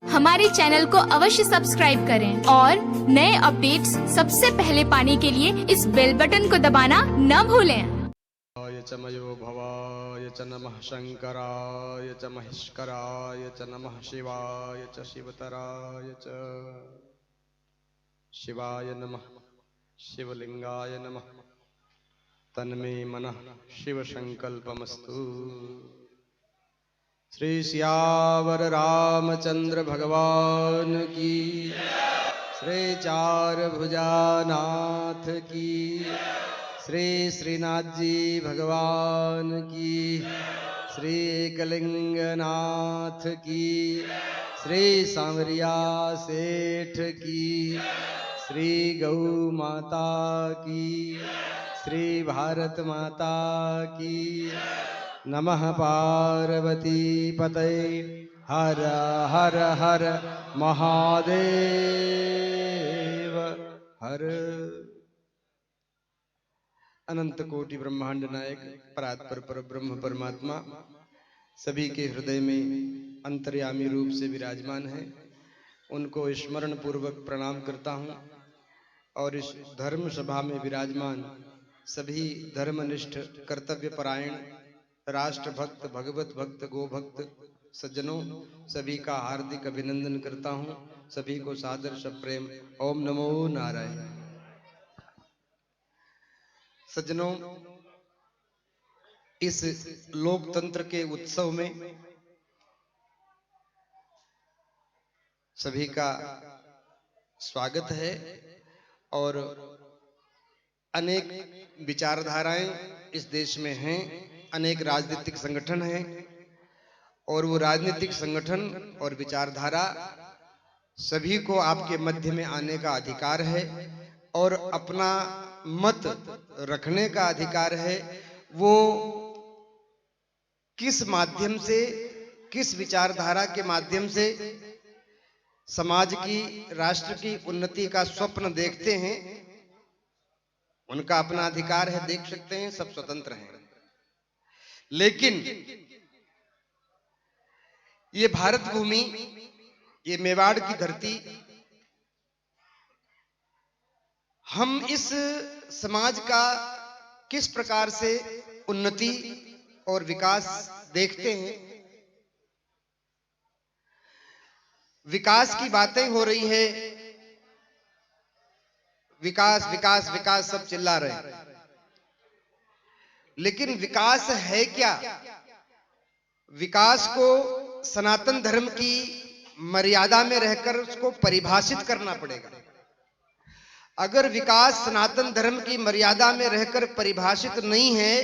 हमारे चैनल को अवश्य सब्सक्राइब करें और नए अपडेट्स सबसे पहले पाने के लिए इस बेल बटन को दबाना न भूलें। य च मयो भवाय च नमः शंकराय च महेश्वराय च नमः शिवाय च शिवतराय च शिवाय नमः शिवलिंगाय नमः तन्मे मनः शिव संकल्पमस्तु। श्री सियावर रामचंद्र भगवान की, श्री चार भुजानाथ की, श्री श्रीनाथ जी भगवान की, श्री एकलिंगनाथ की, श्री सांवरिया सेठ की, श्री गौ माता की, श्री भारत माता की। नमः पार्वती पतये हर हर हर महादेव हर। अनंत कोटि ब्रह्मांड नायक परात्पर पर ब्रह्म परमात्मा सभी के हृदय में अंतर्यामी रूप से विराजमान है। उनको स्मरण पूर्वक प्रणाम करता हूँ और इस धर्म सभा में विराजमान सभी धर्मनिष्ठ कर्तव्य परायण राष्ट्र भक्त भगवत भक्त गो भक्त सज्जनों सभी का हार्दिक अभिनंदन करता हूँ। सभी को सादर सप्रेम ओम नमो नारायण। सज्जनों, इस लोकतंत्र के उत्सव में सभी का स्वागत है और अनेक विचारधाराएं इस देश में हैं, अनेक राजनीतिक संगठन हैं और वो राजनीतिक संगठन और विचारधारा सभी को आपके मध्य में आने का अधिकार है और अपना मत रखने का अधिकार है। वो किस माध्यम से, किस विचारधारा के माध्यम से समाज की, राष्ट्र की उन्नति का स्वप्न देखते हैं, उनका अपना अधिकार है, देख सकते हैं, सब स्वतंत्र हैं। लेकिन ये भारत भूमि, ये मेवाड़ की धरती, हम इस समाज का किस प्रकार से उन्नति और विकास देखते हैं। विकास की बातें हो रही है, विकास विकास विकास सब चिल्ला रहे हैं, लेकिन विकास है क्या? विकास को सनातन धर्म की मर्यादा में रहकर उसको परिभाषित करना पड़ेगा। अगर विकास सनातन धर्म की मर्यादा में रहकर परिभाषित नहीं है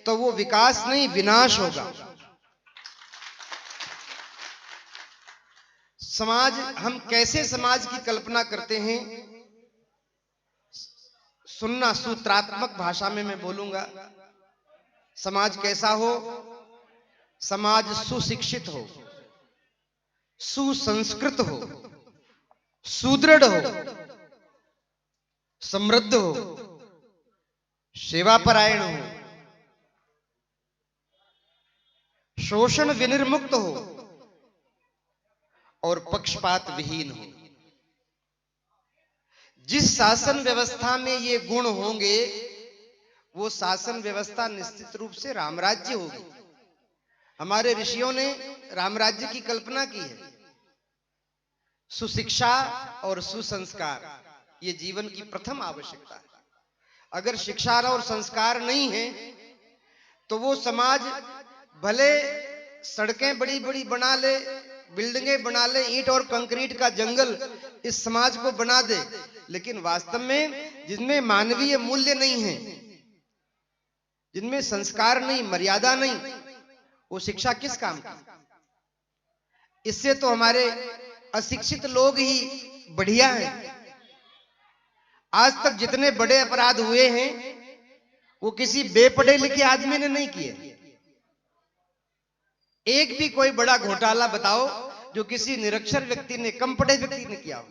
तो वो विकास नहीं, विनाश होगा। समाज, हम कैसे समाज की कल्पना करते हैं, सुनना, सूत्रात्मक भाषा में मैं बोलूंगा। समाज कैसा हो? समाज सुशिक्षित हो, सुसंस्कृत हो, सुदृढ़ हो, समृद्ध हो, सेवापरायण हो, शोषण विनिर्मुक्त हो और पक्षपात विहीन हो। जिस शासन व्यवस्था में ये गुण होंगे वो शासन व्यवस्था निश्चित रूप से रामराज्य होगी। हमारे ऋषियों ने रामराज्य की कल्पना की है। सुशिक्षा और सुसंस्कार ये जीवन की प्रथम आवश्यकता है। अगर शिक्षा और संस्कार नहीं है तो वो समाज भले सड़कें बड़ी बड़ी बना ले, बिल्डिंगें बना ले, ईंट और कंक्रीट का जंगल इस समाज को बना दे, लेकिन वास्तव में जिनमें मानवीय मूल्य नहीं है, जिनमें संस्कार नहीं, मर्यादा नहीं, वो शिक्षा किस काम की? इससे तो हमारे अशिक्षित लोग ही बढ़िया हैं। आज तक जितने बड़े अपराध हुए हैं वो किसी बेपढ़े लिखे आदमी ने नहीं किए। एक भी कोई बड़ा घोटाला बताओ जो किसी निरक्षर व्यक्ति ने, कम पढ़े व्यक्ति ने किया हो।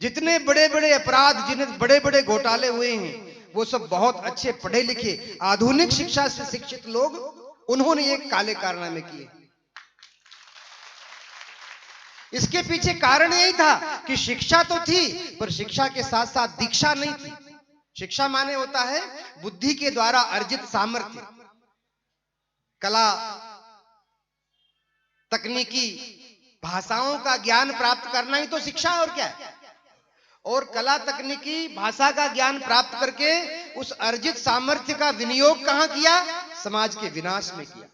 जितने बड़े बड़े अपराध, जितने बड़े बड़े घोटाले हुए हैं वो सब बहुत अच्छे पढ़े लिखे, आधुनिक शिक्षा से शिक्षित लोग, उन्होंने ये काले कारनामे किए। इसके पीछे कारण यही था कि शिक्षा तो थी, पर शिक्षा के साथ साथ दीक्षा नहीं थी। शिक्षा माने होता है बुद्धि के द्वारा अर्जित सामर्थ्य, कला, तकनीकी, भाषाओं का ज्ञान प्राप्त करना ही तो शिक्षा और क्या है। और कला, तकनीकी, भाषा का ज्ञान प्राप्त करके उस अर्जित सामर्थ्य का विनियोग कहां किया? समाज के विनाश में किया।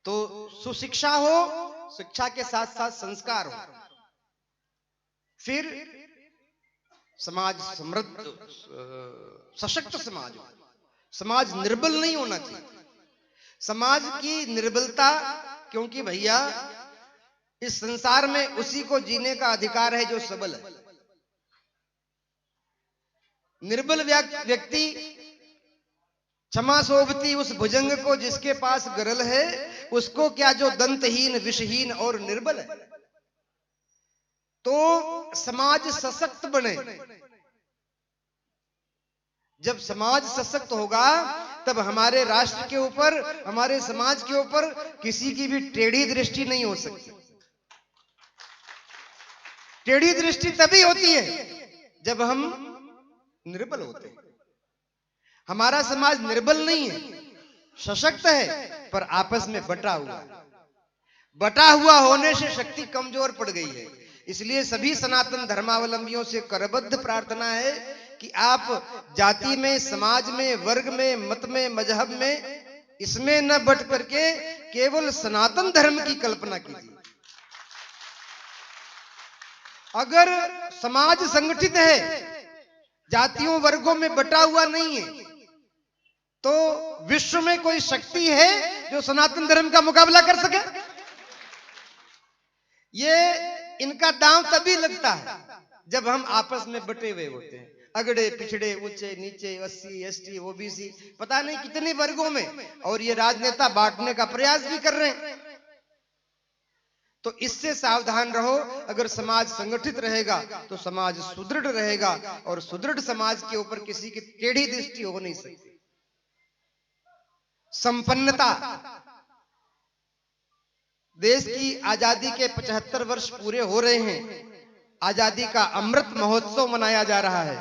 तो सुशिक्षा हो, शिक्षा के साथ साथ संस्कार हो, फिर समाज समृद्ध सशक्त समाज हो। समाज निर्बल नहीं होना चाहिए। समाज की निर्बलता, क्योंकि भैया इस संसार में उसी को जीने का अधिकार है जो सबल है। निर्बल व्यक्ति क्षमा सोभती उस भुजंग को जिसके पास गरल है, उसको क्या जो दंतहीन, विषहीन और निर्बल है। तो समाज सशक्त बने। जब समाज सशक्त होगा तब हमारे राष्ट्र के ऊपर, हमारे समाज के ऊपर किसी की भी टेढ़ी दृष्टि नहीं हो सकती। टेढ़ी दृष्टि तभी होती है जब हम निर्बल होते हैं। हमारा समाज निर्बल नहीं है, सशक्त है, पर आपस में बटा हुआ है। बटा हुआ होने से शक्ति कमजोर पड़ गई है। इसलिए सभी सनातन धर्मावलंबियों से करबद्ध प्रार्थना है कि आप जाति में, समाज में, वर्ग में, मत में, मजहब में, इसमें न बट करके केवल सनातन धर्म की कल्पना कीजिए। अगर समाज संगठित है, जातियों वर्गों में बटा हुआ नहीं है, तो विश्व में कोई शक्ति है जो सनातन धर्म का मुकाबला कर सके? ये इनका दांव तभी लगता है जब हम आपस में बटे हुए होते हैं। अगड़े पिछड़े, ऊंचे नीचे, एससी एसटी ओबीसी, पता नहीं कितने वर्गों में, और ये राजनेता बांटने का प्रयास भी कर रहे हैं। तो इससे सावधान रहो। अगर समाज संगठित रहेगा तो समाज सुदृढ़ रहेगा, और सुदृढ़ समाज के ऊपर किसी की टेढ़ी दृष्टि हो नहीं सकती। संपन्नता, देश की आजादी के 75 वर्ष पूरे हो रहे हैं। आजादी का अमृत महोत्सव मनाया जा रहा है।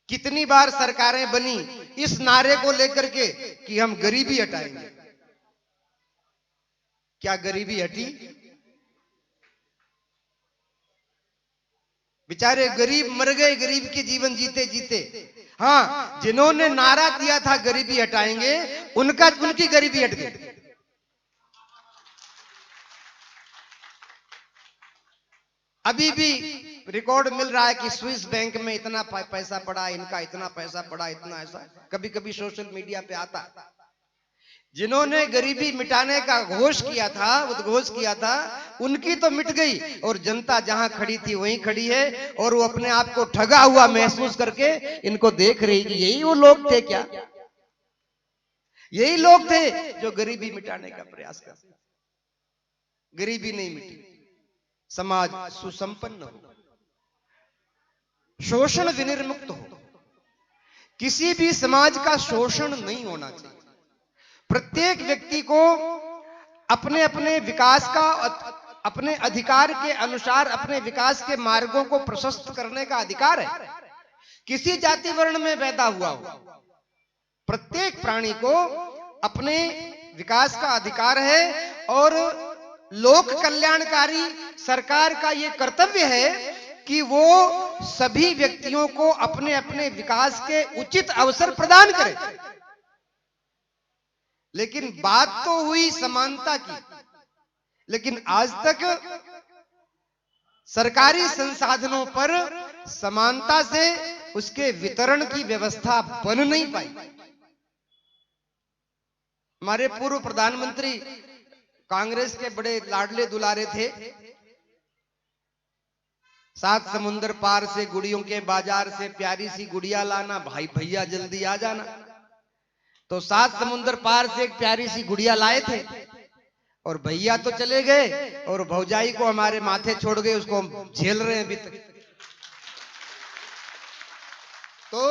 कितनी बार सरकारें बनी इस नारे को लेकर के कि हम गरीबी हटाएंगे। क्या गरीबी हटी? बेचारे गरीब मर गए, गरीब के जीवन जीते जीते। हाँ, जिन्होंने नारा दिया था गरीबी हटाएंगे, उनकी गरीबी हट गई। अभी भी रिकॉर्ड मिल रहा है कि स्विस बैंक में इतना पैसा पड़ा, इनका इतना पैसा पड़ा, इतना ऐसा, कभी कभी सोशल मीडिया पे आता। जिन्होंने गरीबी मिटाने का घोष किया था, उद्घोष किया था, उनकी तो मिट गई, और जनता जहां खड़ी थी वहीं खड़ी है, और वो अपने आप को ठगा हुआ महसूस करके इनको देख रही कि यही वो लोग थे क्या? यही लोग थे जो गरीबी मिटाने का प्रयास करते। गरीबी नहीं मिटी, समाज सुसंपन्न हो, शोषण विनिर्मुक्त हो। किसी भी समाज का शोषण नहीं होना चाहिए। प्रत्येक व्यक्ति को अपने अपने विकास का, अपने अधिकार के अनुसार अपने विकास के मार्गों को प्रशस्त करने का अधिकार है। किसी जाति वर्ण में पैदा हुआ हो, प्रत्येक प्राणी को अपने विकास का अधिकार है, और लोक कल्याणकारी सरकार का यह कर्तव्य है कि वो सभी व्यक्तियों को अपने अपने विकास के उचित अवसर प्रदान करे। लेकिन बात तो हुई समानता की, लेकिन आज तक सरकारी संसाधनों पर समानता से उसके वितरण की व्यवस्था बन नहीं पाई। हमारे पूर्व प्रधानमंत्री कांग्रेस के बड़े लाडले दुलारे थे। 7 समुंदर पार से गुड़ियों के बाजार से प्यारी सी गुड़िया लाना, भाई भैया जल्दी आ जाना। तो 7 समुंदर पार से एक प्यारी सी गुड़िया लाए थे, और भैया तो चले गए, और भौजाई को हमारे माथे छोड़ गए, उसको हम झेल रहे हैं अभी तक। तो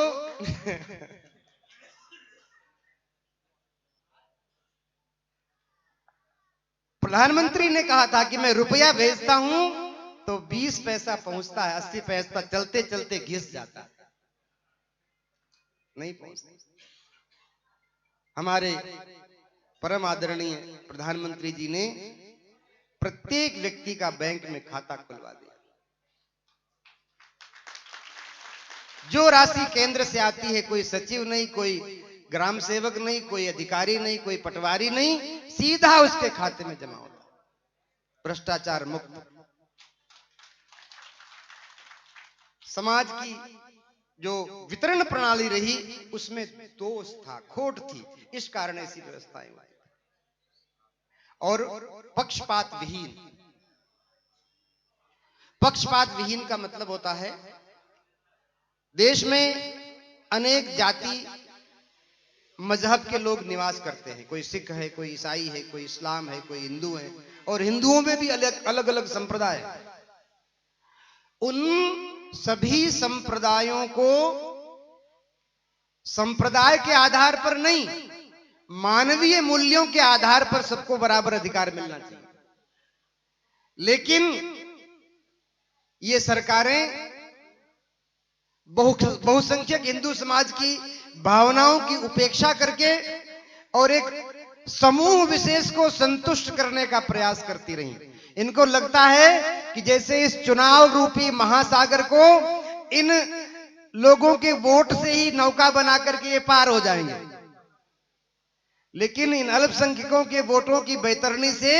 प्रधानमंत्री ने कहा था कि मैं रुपया भेजता हूं तो 20 पैसा पहुंचता है, 80 पैसा चलते चलते घिस जाता है, नहीं पहुंचता। हमारे परम आदरणीय प्रधानमंत्री जी ने प्रत्येक व्यक्ति का बैंक में खाता खुलवा दिया। जो राशि केंद्र से आती है, कोई सचिव नहीं, कोई ग्राम सेवक नहीं, कोई अधिकारी नहीं, कोई पटवारी नहीं, सीधा उसके खाते में जमा होता है, भ्रष्टाचार मुक्त। समाज की जो वितरण प्रणाली रही उसमें दोष था, खोट थी, इस कारण ऐसी व्यवस्थाएं हुई। और पक्षपात विहीन, पक्षपात विहीन का मतलब होता है देश में अनेक जाति मजहब के लोग निवास करते हैं, कोई सिख है, कोई ईसाई है, कोई इस्लाम है, कोई हिंदू है, और हिंदुओं में भी अलग अलग संप्रदाय है। उन सभी संप्रदायों को संप्रदाय के आधार पर नहीं, मानवीय मूल्यों के आधार पर सबको बराबर अधिकार मिलना चाहिए। लेकिन ये सरकारें बहुसंख्यक हिंदू समाज की भावनाओं की उपेक्षा करके और एक समूह विशेष को संतुष्ट करने का प्रयास करती रही। इनको लगता है कि जैसे इस चुनाव रूपी महासागर को इन लोगों के वोट से ही नौका बना करके ये पार हो जाएंगे। लेकिन इन अल्पसंख्यकों के वोटों की बैतरणी से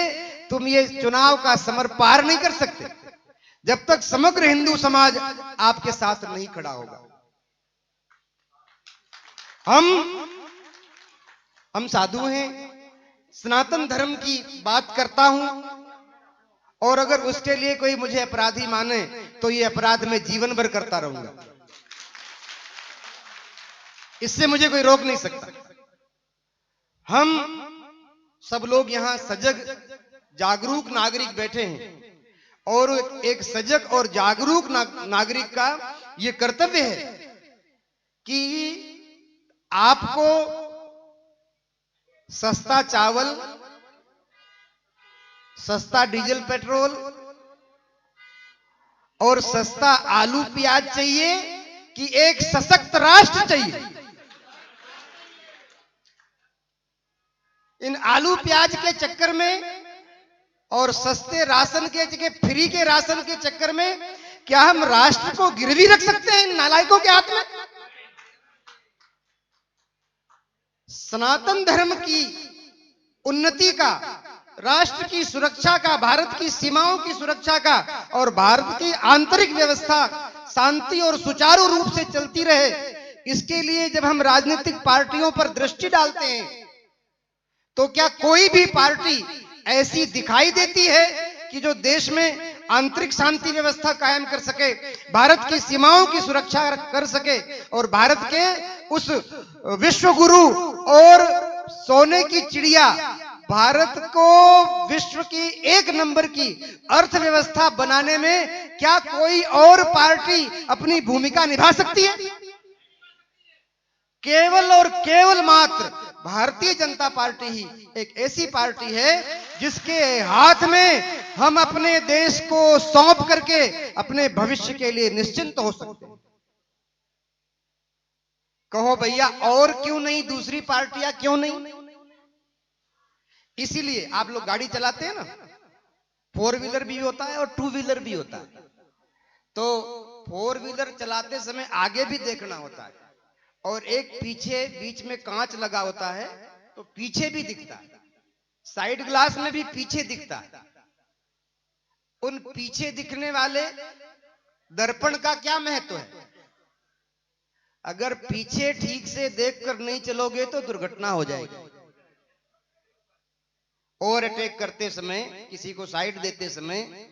तुम ये चुनाव का समर पार नहीं कर सकते जब तक समग्र हिंदू समाज आपके साथ नहीं खड़ा होगा। हम साधु हैं, सनातन धर्म की बात करता हूं, और अगर उसके लिए कोई मुझे अपराधी माने तो ये अपराध मैं जीवन भर करता रहूंगा, इससे मुझे कोई रोक नहीं सकता। हम सब लोग यहां सजग जागरूक नागरिक बैठे हैं, और एक सजग और जागरूक नागरिक का यह कर्तव्य है कि आपको सस्ता चावल, सस्ता डीजल पेट्रोल और सस्ता आलू प्याज चाहिए कि एक सशक्त राष्ट्र चाहिए। इन आलू प्याज के चक्कर में और सस्ते राशन के जगह फ्री के राशन के चक्कर में क्या हम राष्ट्र को गिरवी रख सकते हैं इन नालायकों के हाथ में? सनातन धर्म की उन्नति का, राष्ट्र की सुरक्षा का, भारत की सीमाओं की सुरक्षा का और भारत की आंतरिक व्यवस्था शांति और सुचारू रूप से चलती रहे, इसके लिए जब हम राजनीतिक पार्टियों पर दृष्टि डालते हैं तो क्या कोई भी पार्टी ऐसी दिखाई देती है कि जो देश में आंतरिक शांति व्यवस्था कायम कर सके, भारत की सीमाओं की सुरक्षा कर सके और भारत के उस विश्व गुरु और सोने की चिड़िया भारत को विश्व की एक नंबर की अर्थव्यवस्था बनाने में क्या कोई और पार्टी अपनी भूमिका निभा सकती है? केवल और केवल मात्र भारतीय जनता पार्टी ही एक ऐसी पार्टी है जिसके हाथ में हम अपने देश को सौंप करके अपने भविष्य के लिए निश्चिंत हो सकते हैं। कहो भैया और क्यों नहीं, दूसरी पार्टियां क्यों नहीं? इसीलिए आप लोग गाड़ी चलाते हैं ना, 4 व्हीलर भी होता है और 2 व्हीलर भी होता है। तो 4 व्हीलर चलाते समय आगे भी देखना होता है और एक पीछे बीच में कांच लगा होता है तो पीछे भी दिखता है, साइड ग्लास में भी पीछे दिखता है। उन पीछे दिखने वाले दर्पण का क्या महत्व है? अगर पीछे ठीक से देखकर नहीं चलोगे तो दुर्घटना हो जाएगी। ओवरटेक करते समय, किसी को साइड देते समय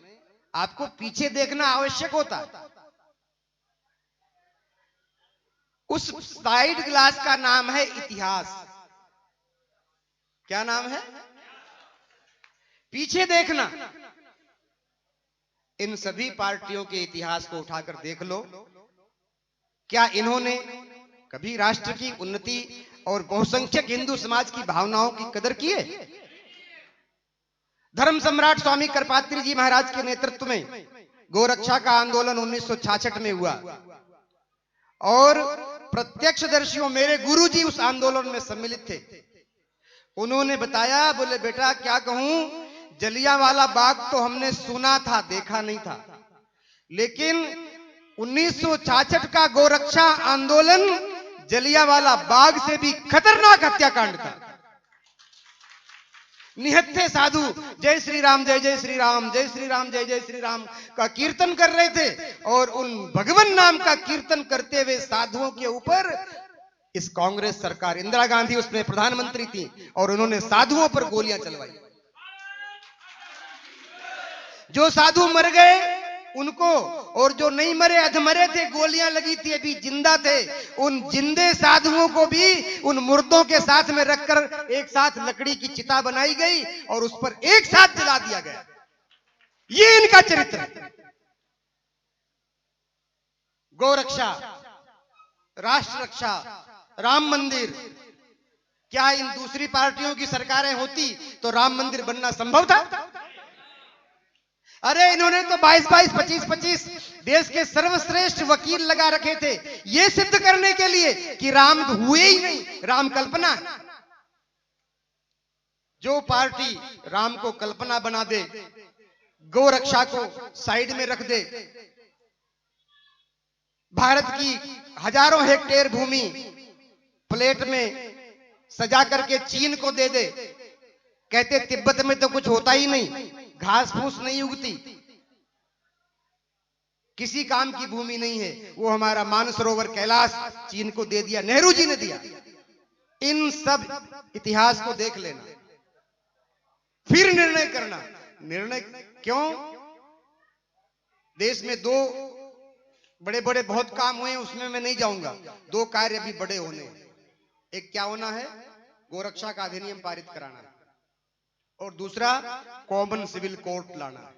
आपको पीछे देखना आवश्यक होता है। उस साइड ग्लास का नाम है इतिहास। क्या नाम है? पीछे देखना। इन सभी पार्टियों के इतिहास को उठाकर देख लो, क्या इन्होंने कभी राष्ट्र की उन्नति और बहुसंख्यक हिंदू समाज की भावनाओं की कदर की है? धर्म सम्राट स्वामी करपात्री जी महाराज के नेतृत्व में गोरक्षा का आंदोलन 1966 में हुआ और प्रत्यक्षदर्शियों मेरे गुरुजी उस आंदोलन में सम्मिलित थे। उन्होंने बताया, बोले बेटा क्या कहूं, जलियांवाला बाग तो हमने सुना था, देखा नहीं था, लेकिन 1966 का गोरक्षा आंदोलन जलियांवाला बाग से भी खतरनाक हत्याकांड था। निहत्थे साधु जय श्री राम जय जय श्री राम, जय श्री राम जय जय श्री राम का कीर्तन कर रहे थे और उन भगवान नाम का कीर्तन करते हुए साधुओं के ऊपर इस कांग्रेस सरकार, इंदिरा गांधी उसमें प्रधानमंत्री थी और उन्होंने साधुओं पर गोलियां चलवाई। जो साधु मर गए उनको, और जो नहीं मरे अधमरे थे, गोलियां लगी थी अभी जिंदा थे, उन जिंदे साधुओं को भी उन मुर्दों के साथ में रखकर एक साथ लकड़ी की चिता बनाई गई और उस पर एक साथ जला दिया गया। ये इनका चरित्र है। गोरक्षा, राष्ट्र रक्षा, राम मंदिर, क्या इन दूसरी पार्टियों की सरकारें होती तो राम मंदिर बनना संभव था? अरे इन्होंने तो 22-22, 25-25 देश के सर्वश्रेष्ठ वकील लगा रखे थे ये सिद्ध करने के लिए कि राम हुए ही नहीं, राम कल्पना है। जो पार्टी राम को कल्पना बना दे, गोरक्षा को साइड में रख दे, भारत की हजारों हेक्टेयर भूमि प्लेट में सजा करके चीन को दे दे, कहते तिब्बत में तो कुछ होता ही नहीं, घास फूस नहीं उगती, किसी काम की भूमि नहीं है, वो हमारा मानसरोवर कैलाश चीन को दे दिया, नेहरू जी ने दिया। इन सब इतिहास को देख लेना, फिर निर्णय करना। निर्णय क्यों? देश में दो बड़े बड़े बहुत काम हुए, उसमें मैं नहीं जाऊंगा, दो कार्य अभी बड़े होने हैं। एक क्या होना है? गोरक्षा का अधिनियम पारित कराना है और दूसरा कॉमन सिविल कोर्ट लाना है।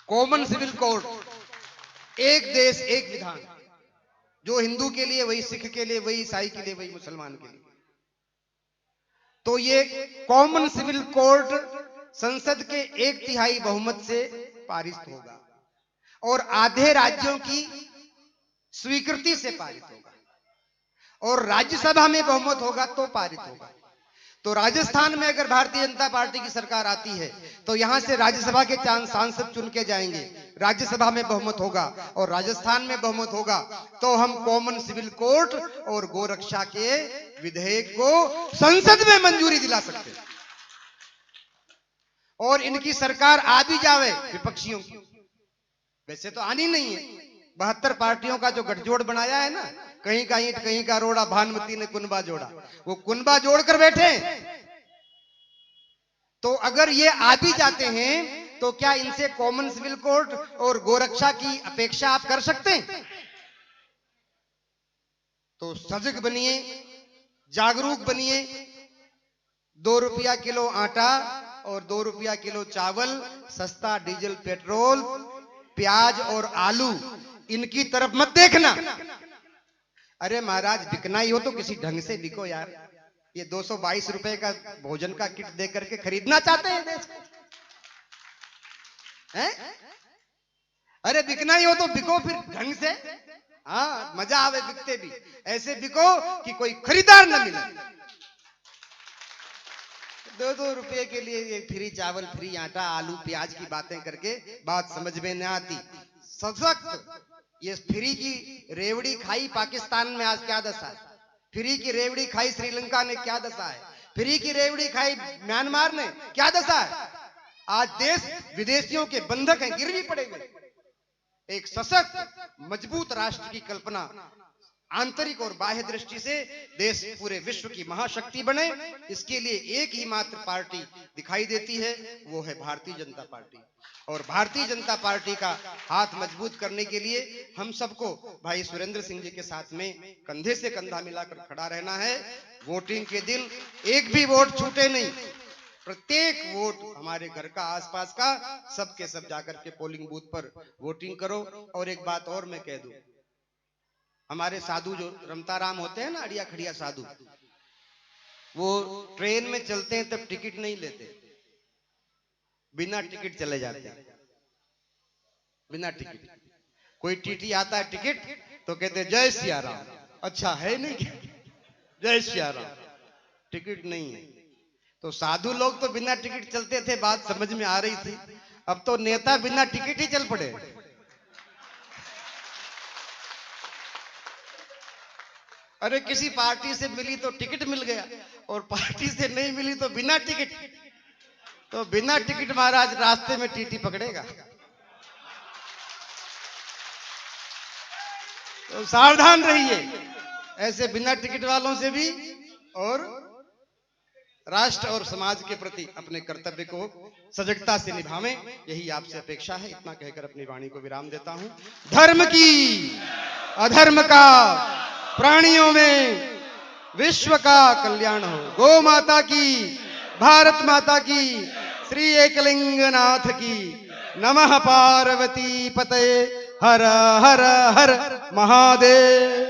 कॉमन सिविल कोर्ट, एक देश एक विधान, जो हिंदू के लिए वही सिख के लिए, वही ईसाई के लिए, वही मुसलमान के लिए। तो ये कॉमन सिविल कोर्ट संसद के 1/3 बहुमत से पारित होगा और आधे राज्यों की स्वीकृति से पारित होगा और राज्यसभा में बहुमत होगा तो पारित होगा। तो राजस्थान में अगर भारतीय जनता पार्टी की सरकार आती है तो यहां से राज्यसभा के सांसद चुन के जाएंगे, राज्यसभा में बहुमत होगा और राजस्थान में बहुमत होगा, तो हम कॉमन सिविल कोर्ट और गोरक्षा के विधेयक को संसद में मंजूरी दिला सकते हैं। और इनकी सरकार आ भी जावे विपक्षियों की, वैसे तो आनी नहीं है, 72 पार्टियों का जो गठजोड़ बनाया है ना, कहीं का ईंट कहीं का रोड़ा, भानुमति ने कुनबा जोड़ा, वो कुनबा जोड़कर बैठे। तो अगर ये आ भी जाते हैं तो क्या इनसे कॉमन सिविल कोर्ट और गोरक्षा की अपेक्षा आप कर सकते हैं? तो सजग बनिए, जागरूक बनिए। 2 रुपया किलो आटा और 2 रुपया किलो चावल, सस्ता डीजल पेट्रोल, प्याज और आलू, इनकी तरफ मत देखना। अरे महाराज बिकना ही हो तो किसी ढंग से बिको यार। ये 222 रुपए का भोजन का किट दे करके खरीदना चाहते हैं देश को, हैं? अरे बिकना ही हो तो बिको फिर ढंग से, हाँ मजा आवे बिकते भी, ऐसे बिको कि कोई खरीदार न मिले। 2-2 रुपए के लिए ये फ्री चावल, फ्री आटा, आलू प्याज की बातें करके बात समझ में न आती। सशक्त ये फ्री की रेवड़ी खाई पाकिस्तान में आज क्या दशा है, फ्री की रेवड़ी खाई श्रीलंका ने क्या दशा है, फ्री की रेवड़ी खाई म्यांमार ने क्या दशा है। आज देश विदेशियों के बंधक हैं, गिरवी पड़े हुए। एक सशक्त मजबूत राष्ट्र की कल्पना, आंतरिक और बाह्य दृष्टि से देश पूरे विश्व की महाशक्ति बने, इसके लिए एक ही मात्र पार्टी दिखाई देती है, वो है भारतीय जनता पार्टी। और भारतीय जनता पार्टी का हाथ मजबूत करने के लिए हम सबको भाई सुरेंद्र सिंह जी के साथ में कंधे से कंधा मिलाकर खड़ा रहना है। वोटिंग के दिन एक भी वोट छूटे नहीं, प्रत्येक वोट हमारे घर का, आसपास का, सबके सब जाकर के पोलिंग बूथ पर वोटिंग करो। और एक बात और मैं कह दूं, हमारे साधु जो रमताराम होते हैं ना, अड़िया खड़िया साधु, वो ट्रेन में चलते हैं तब टिकट नहीं लेते, बिना टिकट चले जाते हैं, बिना टिकट। कोई टीटी आता है टिकट तो कहते जय सिया राम, अच्छा है नहीं, जय सिया राम, टिकट नहीं है। तो साधु लोग तो बिना टिकट चलते थे, बात समझ में आ रही थी। अब तो नेता बिना टिकट ही चल पड़े। अरे किसी पार्टी से मिली तो टिकट मिल गया, और पार्टी से नहीं मिली तो बिना टिकट। तो बिना टिकट महाराज रास्ते में टीटी पकड़ेगा। तो सावधान रहिए ऐसे बिना टिकट वालों से भी, और राष्ट्र और समाज के प्रति अपने कर्तव्य को सजगता से निभावें, यही आपसे अपेक्षा है। इतना कहकर अपनी वाणी को विराम देता हूं। धर्म की, अधर्म का, प्राणियों में विश्व का कल्याण हो। गौ माता की, भारत माता की, श्री एकलिंगनाथ की। नमः पार्वती पतये। हर हर हर महादेव।